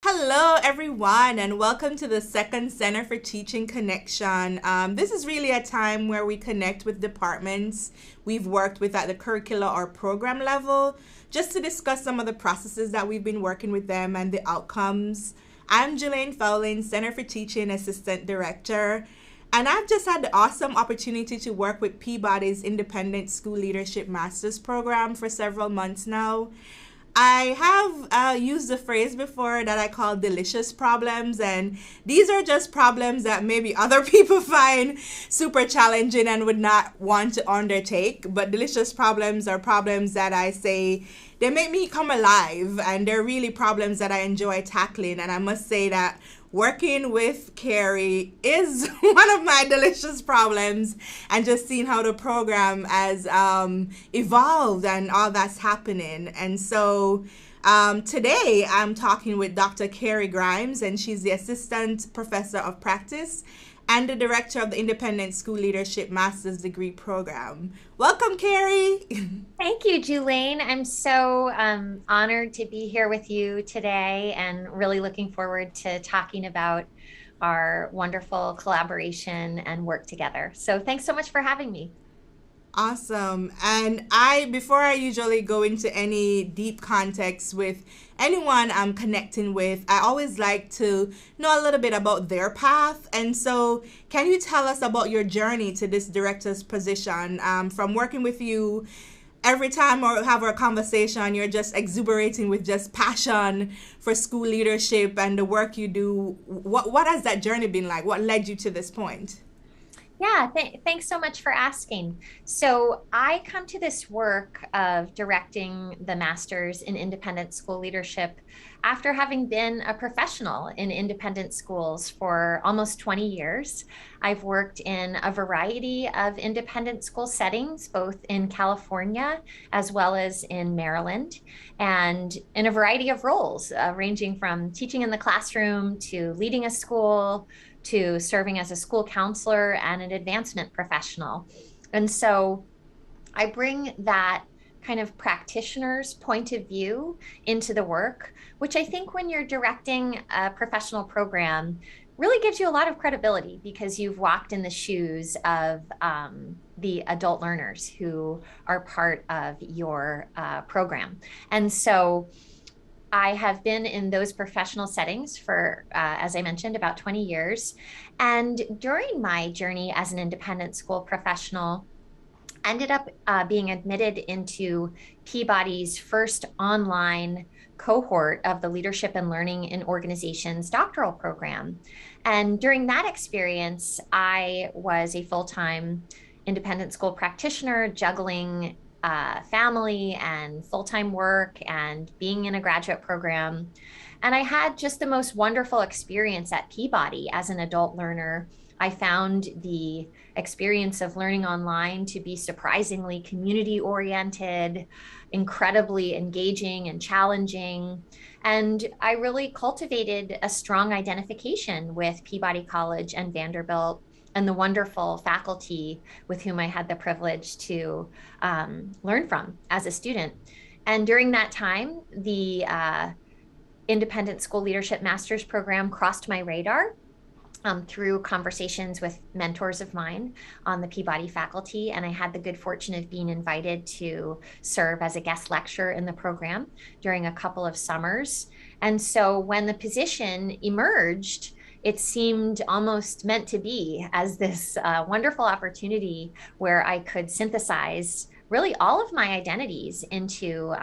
Hello, everyone, and welcome to the second Center for Teaching Connection. This is really a time where we connect with departments we've worked with at the curricular or program level, just to discuss some of the processes that we've been working with them and the outcomes. I'm Jelaine Fowling, Center for Teaching Assistant Director, and I've just had the awesome opportunity to work with Peabody's Independent School Leadership Master's Program for several months now. I have used the phrase before that I call delicious problems, and these are just problems that maybe other people find super challenging and would not want to undertake. But delicious problems are problems that I say they make me come alive, and they're really problems that I enjoy tackling. And I must say that working with Carrie is one of my delicious problems, and just seeing how the program has evolved and all that's happening. And so today I'm talking with Dr. Carrie Grimes, and she's the Assistant Professor of Practice and the Director of the Independent School Leadership Master's Degree Program. Welcome, Carrie. Thank you, Julaine. I'm so honored to be here with you today and really looking forward to talking about our wonderful collaboration and work together. So thanks so much for having me. Awesome. And before I usually go into any deep context with anyone I'm connecting with, I always like to know a little bit about their path. And so, can you tell us about your journey to this director's position? From working with you, every time we have our conversation, you're just exuberating with just passion for school leadership and the work you do. What has that journey been like? What led you to this point? Yeah, thanks so much for asking. So, I come to this work of directing the Masters in Independent School Leadership after having been a professional in independent schools for almost 20 years. I've worked in a variety of independent school settings, both in California as well as in Maryland, and in a variety of roles, ranging from teaching in the classroom to leading a school to serving as a school counselor and an advancement professional. And so I bring that kind of practitioner's point of view into the work, which I think when you're directing a professional program really gives you a lot of credibility because you've walked in the shoes of the adult learners who are part of your program. And so I have been in those professional settings for, as I mentioned, about 20 years. And during my journey as an independent school professional, ended up being admitted into Peabody's first online cohort of the Leadership and Learning in Organizations doctoral program. And during that experience, I was a full-time independent school practitioner juggling family and full-time work and being in a graduate program. And I had just the most wonderful experience at Peabody as an adult learner. I found the experience of learning online to be surprisingly community-oriented, incredibly engaging and challenging. And I really cultivated a strong identification with Peabody College and Vanderbilt and the wonderful faculty with whom I had the privilege to learn from as a student. And during that time, the Independent School Leadership Master's Program crossed my radar through conversations with mentors of mine on the Peabody faculty. And I had the good fortune of being invited to serve as a guest lecturer in the program during a couple of summers. And so when the position emerged, it seemed almost meant to be as this wonderful opportunity where I could synthesize really all of my identities into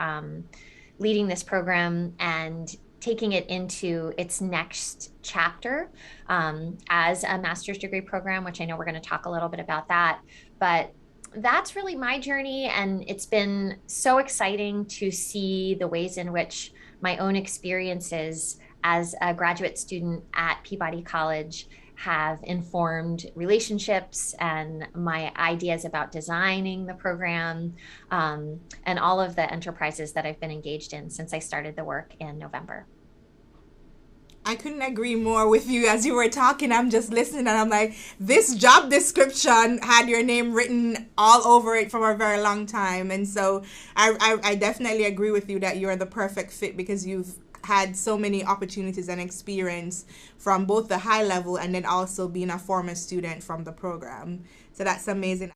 leading this program and taking it into its next chapter as a master's degree program, which I know we're going to talk a little bit about that. But that's really my journey. And it's been so exciting to see the ways in which my own experiences as a graduate student at Peabody College have informed relationships and my ideas about designing the program and all of the enterprises that I've been engaged in since I started the work in November. I couldn't agree more with you. As you were talking, I'm just listening and I'm like, this job description had your name written all over it for a very long time. And so I definitely agree with you that you're the perfect fit because you've had so many opportunities and experience from both the high level and then also being a former student from the program. So that's amazing.